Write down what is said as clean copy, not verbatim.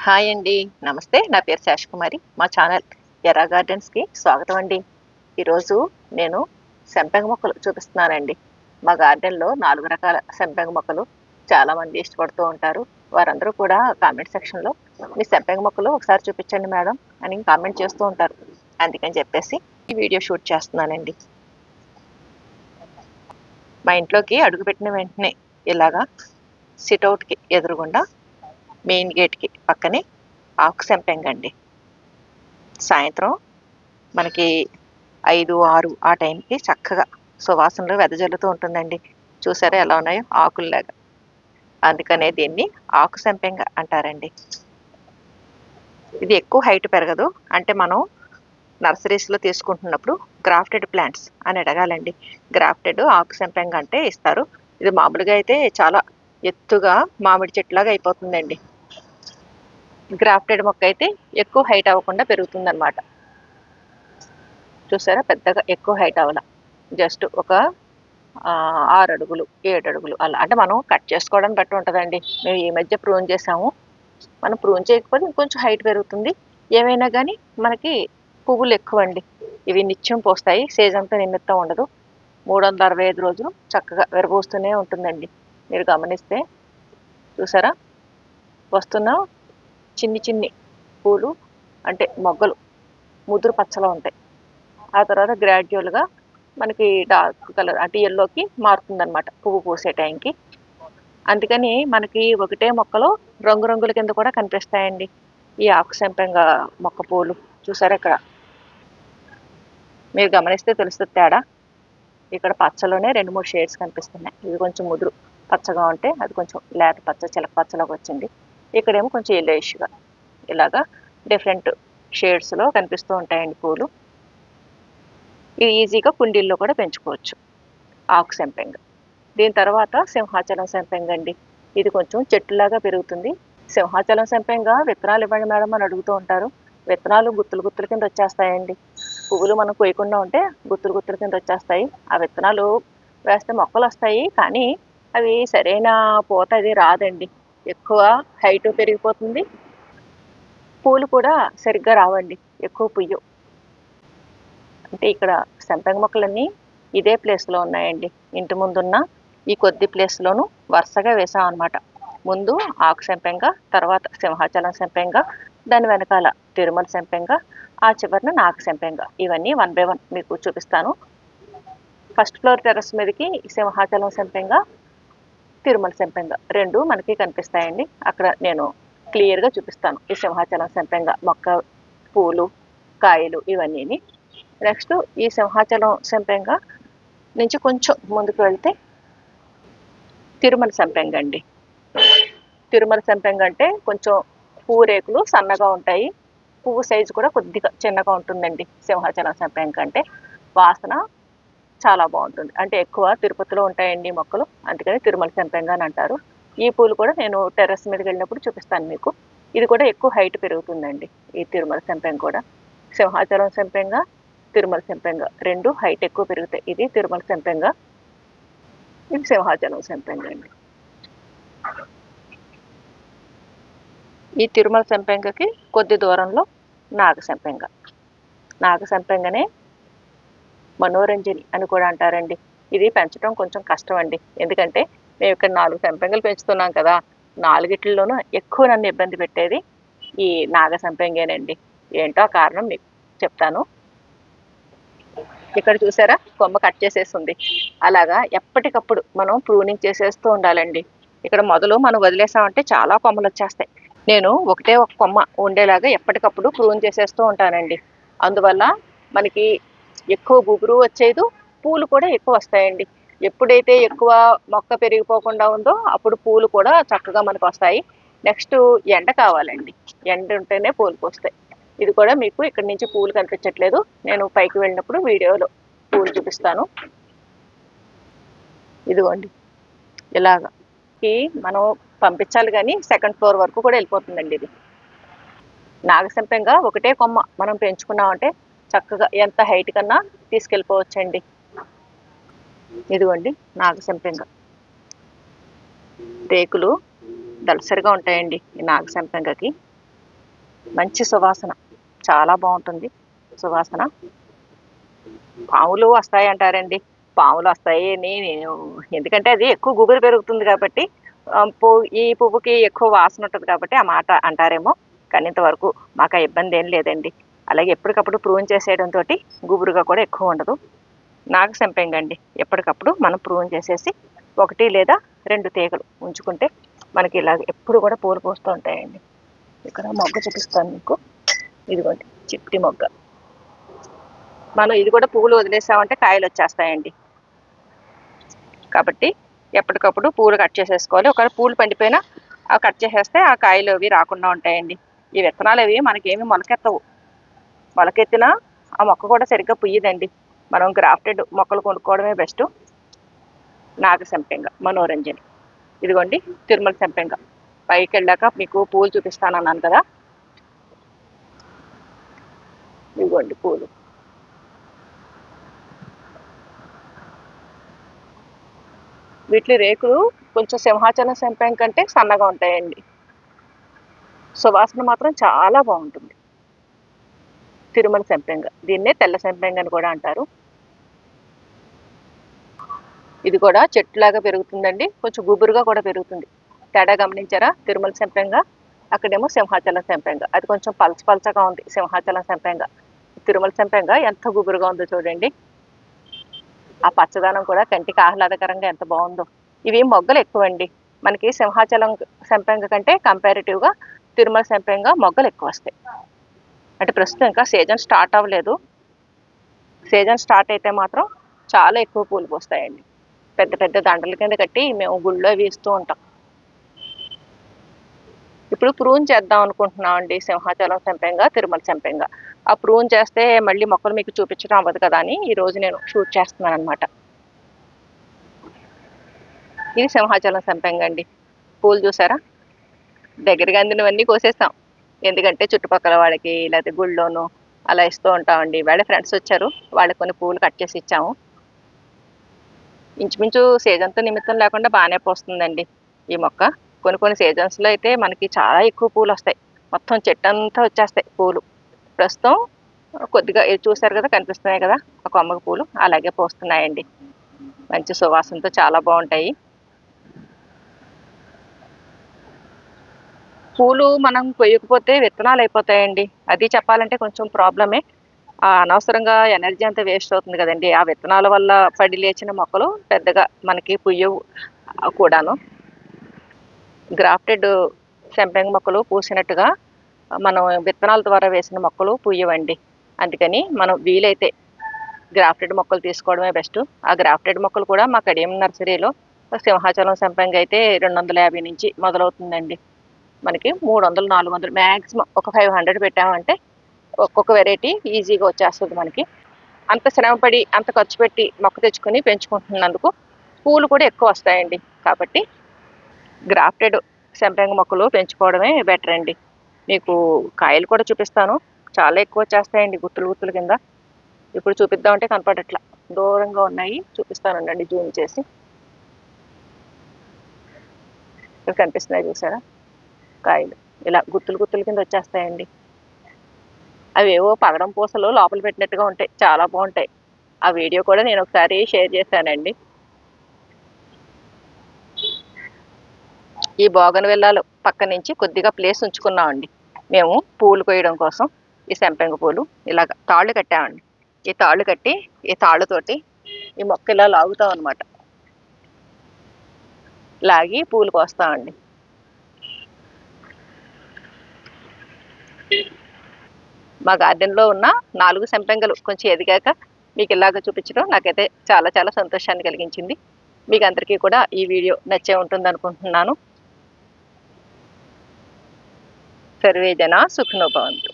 Hi అండి. నమస్తే. నా పేరు శేషకుమారి. మా ఛానల్ ఎర్రా గార్డెన్స్‌కి స్వాగతం అండి. ఈరోజు నేను సంపెంగ మొక్కలు చూపిస్తున్నానండి. మా గార్డెన్‌లో 4 రకాల సంపెంగ మొక్కలు చాలామంది ఇష్టపడుతూ ఉంటారు. వారందరూ కూడా కామెంట్ సెక్షన్‌లో మీ సంపెంగ మొక్కలు ఒకసారి చూపించండి మేడం అని కామెంట్ చేస్తూ ఉంటారు. అందుకని చెప్పేసి ఈ వీడియో షూట్ చేస్తున్నానండి. మా ఇంట్లోకి అడుగుపెట్టిన వెంటనే ఇలాగా సిట్‌ఔట్‌కి ఎదురుగుండా మెయిన్ గేట్‌కి పక్కనే ఆకు సంపెంగ అండి. సాయంత్రం మనకి 5, 6 ఆ టైంకి చక్కగా సువాసనలు వెదజల్లుతూ ఉంటుందండి. చూసారా ఎలా ఉన్నాయో ఆకుల్లాగా. అందుకనే దీన్ని ఆకు సంపెంగ అంటారండి. ఇది ఎక్కువ హైట్ పెరగదు. అంటే మనం నర్సరీస్‌లో తీసుకుంటున్నప్పుడు గ్రాఫ్టెడ్ ప్లాంట్స్ అని అడగాలండి. గ్రాఫ్టెడ్ ఆకు సంపెంగ అంటే ఇస్తారు. ఇది మామూలుగా అయితే చాలా ఎత్తుగా మామిడి చెట్టులాగా అయిపోతుందండి. గ్రాఫ్టెడ్ మొక్క అయితే ఎక్కువ హైట్ అవ్వకుండా పెరుగుతుందన్నమాట. చూసారా పెద్దగా ఎక్కువ హైట్ అవ్వల. జస్ట్ ఒక 6 అడుగులు, 7 అడుగులు అలా. అంటే మనం కట్ చేసుకోవడాన్ని బట్టి ఉంటదండి. మేము ఈ మధ్య ప్రూన్ చేసాము. మనం ప్రూన్ చేయకపోతే ఇంకొంచెం హైట్ పెరుగుతుంది. ఏమైనా గానీ మనకి పువ్వులు ఎక్కువండి. ఇవి నిత్యం పూస్తాయి. సీజన్‌తో నిమిత్తం ఉండదు. 365 రోజులు చక్కగా విరబూస్తూనే ఉంటుందండి. మీరు గమనిస్తే చూసారా? వస్తున్న చిన్ని చిన్ని పూలు అంటే మొగ్గలు ముదురు పచ్చలో ఉంటాయి. ఆ తర్వాత గ్రాడ్యువల్‌గా మనకి డార్క్ కలర్ అంటే యెల్లోకి మారుతుందన్నమాట పువ్వు పూసే టైంకి. అందుకని మనకి ఒకటే మొక్కలో రంగురంగుల కింద కూడా కనిపిస్తాయండి. ఈ ఆకు సంపెంగ మొక్క పూలు. చూసారా ఇక్కడ? మీరు గమనిస్తే తెలుస్తది తేడా. ఇక్కడ పచ్చలోనే 2, 3 షేడ్స్ కనిపిస్తున్నాయి. ఇది కొంచెం ముదురు పచ్చగా ఉంటే అది కొంచెం లేత పచ్చ చిలక పచ్చలోకి వచ్చింది. ఇక్కడేమో కొంచెం యెల్లోయిష్‌గా ఇలాగా డిఫరెంట్ షేడ్స్‌లో కనిపిస్తూ ఉంటాయండి పూలు. ఇవి ఈజీగా కుండీల్లో కూడా పెంచుకోవచ్చు. ఆకు సంపెంగ. దీని తర్వాత సింహాచలం సంపెంగ అండి. ఇది కొంచెం చెట్టులాగా పెరుగుతుంది. సింహాచలం సంపెంగ విత్తనాలు ఇవ్వండి మేడం అని అడుగుతూ ఉంటారు. విత్తనాలు గుత్తులు గుత్తుల కింద వచ్చేస్తాయండి. పువ్వులు మనం కొయ్యకుండా ఉంటే గుత్తులు గుత్తుల కింద వచ్చేస్తాయి. ఆ విత్తనాలు వేస్తే మొక్కలు వస్తాయి. కానీ అవి సరైన పూత అది రాదండి. ఎక్కువ హైటు పెరిగిపోతుంది. పూలు కూడా సరిగ్గా రావండి. ఎక్కువ పుయ్యవు. అంటే ఇక్కడ సంపెంగ మొక్కలన్నీ ఇదే ప్లేస్‌లో ఉన్నాయండి. ఇంటి ముందున్న ఈ కొద్ది ప్లేస్‌లోను వరుసగా వేసామనమాట. ముందు ఆకు సంపెంగ, తర్వాత సింహాచలం సంపెంగ, దాని వెనకాల తిరుమల సంపెంగ, ఆ చివరన నాగ సంపెంగ. ఇవన్నీ వన్ బై వన్ మీకు చూపిస్తాను. ఫస్ట్ ఫ్లోర్ టెర్రస్ మీదకి సింహాచలం సంపెంగ, తిరుమల సంపెంగ 2 మనకి కనిపిస్తాయండి. అక్కడ నేను క్లియర్‌గా చూపిస్తాను. ఈ సింహాచలం సంపెంగ మొక్క పూలు, కాయలు ఇవన్నీని. నెక్స్ట్ ఈ సింహాచలం సంపెంగ నుంచి కొంచెం ముందుకు వెళ్తే తిరుమల సంపెంగ అండి. తిరుమల సంపెంగ అంటే కొంచెం పువ్వు రేకులు సన్నగా ఉంటాయి. పువ్వు సైజు కూడా కొద్దిగా చిన్నగా ఉంటుందండి సింహాచలం సంపెంగ కంటే. వాసన చాలా బాగుంటుంది. అంటే ఎక్కువ తిరుపతిలో ఉంటాయండి మొక్కలు. అందుకని తిరుమల సంపెంగ అని అంటారు. ఈ పూలు కూడా నేను టెర్రస్ మీదకి వెళ్ళినప్పుడు చూపిస్తాను మీకు. ఇది కూడా ఎక్కువ హైట్ పెరుగుతుందండి. ఈ తిరుమల సంపెంగ కూడా. సింహాచలం సంపెంగ, తిరుమల సంపెంగ 2 హైట్ ఎక్కువ పెరుగుతాయి. ఇది తిరుమల సంపెంగ, ఇది సింహాచలం సంపెంగ అండి. ఈ తిరుమల సంపెంగకి కొద్ది దూరంలో నాగ సంపెంగ. నాగ సంపెంగనే మనోరంజని అని కూడా అంటారండి. ఇది పెంచడం కొంచెం కష్టం అండి. ఎందుకంటే మేము ఇక్కడ 4 సంపెంగలు పెంచుతున్నాం కదా! నాలుగిట్లలోనూ ఎక్కువ నన్ను ఇబ్బంది పెట్టేది ఈ నాగ సంపెంగేనండి. ఏంటో ఆ కారణం మీకు చెప్తాను. ఇక్కడ చూసారా కొమ్మ కట్ చేసేసింది. అలాగా ఎప్పటికప్పుడు మనం ప్రూనింగ్ చేసేస్తూ ఉండాలండి. ఇక్కడ మొదలు మనం వదిలేసామంటే చాలా కొమ్మలు వచ్చేస్తాయి. నేను ఒకటే ఒక కొమ్మ ఉండేలాగా ఎప్పటికప్పుడు ప్రూన్ చేసేస్తూ ఉంటానండి. అందువల్ల మనకి ఎక్కువ గుబురు వచ్చేదు, పూలు కూడా ఎక్కువ వస్తాయండి. ఎప్పుడైతే ఎక్కువ మొక్క పెరిగిపోకుండా ఉందో అప్పుడు పూలు కూడా చక్కగా మనకు వస్తాయి. నెక్స్ట్ ఎండ కావాలండి. ఎండ ఉంటేనే పూలు పూస్తాయి. ఇది కూడా మీకు ఇక్కడ నుంచి పూలు కనిపించట్లేదు. నేను పైకి వెళ్ళినప్పుడు వీడియోలో పూలు చూపిస్తాను. ఇదిగోండి ఇలాగా మనం పంపించాలి కానీ సెకండ్ ఫ్లోర్ వరకు కూడా వెళ్ళిపోతుందండి ఇది. నాగసంపెంగ ఒకటే కొమ్మ మనం పెంచుకున్నామంటే చక్కగా ఎంత హైట్ కన్నా తీసుకెళ్ళిపోవచ్చండి. ఇదిగోండి నాగసంపెంగ రేకులు దళసరిగా ఉంటాయండి ఈ నాగసంపెంగకి. మంచి సువాసన, చాలా బాగుంటుంది సువాసన. పాములు వస్తాయి అంటారండి, పాములు వస్తాయి అని నేను, ఎందుకంటే అది ఎక్కువ గుబురు పెరుగుతుంది కాబట్టి ఈ పువ్వుకి ఎక్కువ వాసన ఉంటుంది కాబట్టి ఆ మాట అంటారేమో, కానీ ఇంతవరకు మాకు ఆ ఇబ్బంది ఏం లేదండి. అలాగే ఎప్పటికప్పుడు ప్రూన్ చేసేయడంతో గుబురుగా కూడా ఎక్కువ ఉండదు. నాగ సంపెంగ అండి, ఎప్పటికప్పుడు మనం ప్రూన్ చేసేసి 1 లేదా 2 తీగలు ఉంచుకుంటే మనకి ఇలాగ ఎప్పుడు కూడా పూలు పూస్తూ ఉంటాయండి. ఇక్కడ మొగ్గ చూపిస్తాను మీకు, ఇదిగోండి చిట్టి మొగ్గ. మనం ఇది కూడా పువ్వులు వదిలేసామంటే కాయలు వచ్చేస్తాయండి. కాబట్టి ఎప్పటికప్పుడు పూలు కట్ చేసేసుకోవాలి. ఒకవేళ పూలు పండిపోయినా అవి కట్ చేసేస్తే ఆ కాయలు అవి రాకుండా ఉంటాయండి. ఈ విత్తనాలు అవి మనకేమి మొలకెత్తవు, మొలకెత్తినా ఆ మొక్క కూడా సరిగ్గా పుయ్యదండి. మనం గ్రాఫ్టెడ్ మొక్కలు కొనుక్కోవడమే బెస్ట్. నాగ సంపెంగ, మనోరంజని. ఇదిగోండి తిరుమల సంపెంగ. పైకి వెళ్ళాక మీకు పూలు చూపిస్తానన్నాను కదా, ఇదిగోండి పూలు. వీటి రేకులు కొంచెం సింహాచలం సంపెంగ కంటే సన్నగా ఉంటాయండి. సువాసన మాత్రం చాలా బాగుంటుంది. తిరుమల సంపెంగ, దీన్నే తెల్ల సంపెంగ అని కూడా అంటారు. ఇది కూడా చెట్టులాగా పెరుగుతుందండి, కొంచెం గుబురుగా కూడా పెరుగుతుంది. తేడా గమనించారా? తిరుమల సంపెంగ, అక్కడేమో సింహాచలం సంపెంగ. అది కొంచెం పలచగా ఉంది సింహాచలం సంపెంగ. తిరుమల సంపెంగ ఎంత గుబురుగా ఉందో చూడండి. ఆ పచ్చదనం కూడా కంటికి ఆహ్లాదకరంగా ఎంత బాగుందో. ఇవి మొగ్గలు ఎక్కువండి మనకి. సింహాచలం సంపెంగ కంటే కంపారిటివ్గా తిరుమల సంపెంగ మొగ్గలు ఎక్కువ వస్తాయి. అంటే ప్రస్తుతం ఇంకా సీజన్ స్టార్ట్ అవ్వలేదు. సీజన్ స్టార్ట్ అయితే మాత్రం చాలా ఎక్కువ పూలు పూస్తాయండి. పెద్ద పెద్ద దండల కింద కట్టి మేము గుళ్ళో వేస్తూ ఉంటాం. ఇప్పుడు ప్రూన్ చేద్దాం అనుకుంటున్నాం అండి, సింహాచలం సంపెంగ, తిరుమల సంపెంగ. ఆ ప్రూన్ చేస్తే మళ్ళీ మొక్కలు మీకు చూపించడం అవ్వదు కదా అని ఈరోజు నేను షూట్ చేస్తున్నాను అనమాట. ఇది సింహాచలం సంపెంగ అండి. పూలు చూసారా? దగ్గరగా అందినవన్నీ కోసేస్తాం, ఎందుకంటే చుట్టుపక్కల వాళ్ళకి లేకపోతే గుళ్ళోనూ అలా ఇస్తూ ఉంటామండి. వాళ్ళ ఫ్రెండ్స్ వచ్చారు, వాళ్ళకి కొన్ని పూలు కట్ చేసి ఇచ్చాము. ఇంచుమించు సీజన్తో నిమిత్తం లేకుండా బాగానే పోస్తుందండి ఈ మొక్క. కొన్ని సీజన్స్లో అయితే మనకి చాలా ఎక్కువ పూలు వస్తాయి, మొత్తం చెట్టు అంతా వచ్చేస్తాయి పూలు. ప్రస్తుతం కొద్దిగా చూసారు కదా, కనిపిస్తున్నాయి కదా ఆ కొమ్మకి పూలు, అలాగే పోస్తున్నాయండి. మంచి సువాసనతో చాలా బాగుంటాయి పూలు. మనం కొయ్యకపోతే విత్తనాలు అయిపోతాయండి, అది చెప్పాలంటే కొంచెం ప్రాబ్లమే. అనవసరంగా ఎనర్జీ అంతా వేస్ట్ అవుతుంది కదండి. ఆ విత్తనాల వల్ల పడి లేచిన మొక్కలు పెద్దగా మనకి పుయ్యవు కూడాను. గ్రాఫ్టెడ్ సంపెంగ మొక్కలు పూసినట్టుగా మనం విత్తనాల ద్వారా వేసిన మొక్కలు పుయ్యవండి. అందుకని మనం వీలైతే గ్రాఫ్టెడ్ మొక్కలు తీసుకోవడమే బెస్ట్. ఆ గ్రాఫ్టెడ్ మొక్కలు కూడా మా కడియం నర్సరీలో సింహాచలం సంపెంగ అయితే 250 నుంచి మొదలవుతుందండి. మనకి 300, 400 మ్యాక్సిమం ఒక 500 పెట్టామంటే ఒక్కొక్క వెరైటీ ఈజీగా వచ్చేస్తుంది మనకి. అంత శ్రమపడి అంత ఖర్చు పెట్టి మొక్క తెచ్చుకొని పెంచుకుంటున్నందుకు పూలు కూడా ఎక్కువ వస్తాయండి. కాబట్టి గ్రాఫ్టెడ్ సంపెంగ మొక్కలు పెంచుకోవడమే బెటర్ అండి. మీకు కాయలు కూడా చూపిస్తాను, చాలా ఎక్కువ వచ్చేస్తాయండి గుత్తులు కింద. ఇప్పుడు చూపిద్దామంటే కనపడట్లా, దూరంగా ఉన్నాయి, చూపిస్తానండి జూమ్ చేసి. ఇక్కడ కనిపిస్తున్నాయి చూసారా కాయలు, ఇలా గుత్తులు కింద వచ్చేస్తాయండి. అవి ఏవో పగడం పూసలు లోపల పెట్టినట్టుగా ఉంటాయి, చాలా బాగుంటాయి. ఆ వీడియో కూడా నేను ఒకసారి షేర్ చేశానండి. ఈ బోగన్విల్లాలు పక్క నుంచి కొద్దిగా ప్లేస్ ఉంచుకున్నామండి మేము పూలు కోయడం కోసం. ఈ సంపెంగ పూలు ఇలాగ తాళ్ళు కట్టామండి. ఈ తాళ్ళు కట్టి ఈ తాళ్ళతోటి ఈ మొక్క ఇలా లాగుతాం అనమాట, లాగి పూలు కోస్తామండి. మా గార్డెన్లో ఉన్న 4 సంపెంగలు కొంచెం ఎదిగాక మీకు ఇలాగ చూపించడం నాకైతే చాలా చాలా సంతోషాన్ని కలిగించింది. మీకు అందరికీ కూడా ఈ వీడియో నచ్చే ఉంటుంది అనుకుంటున్నాను. సర్వే జనా సుఖినో భవంతు.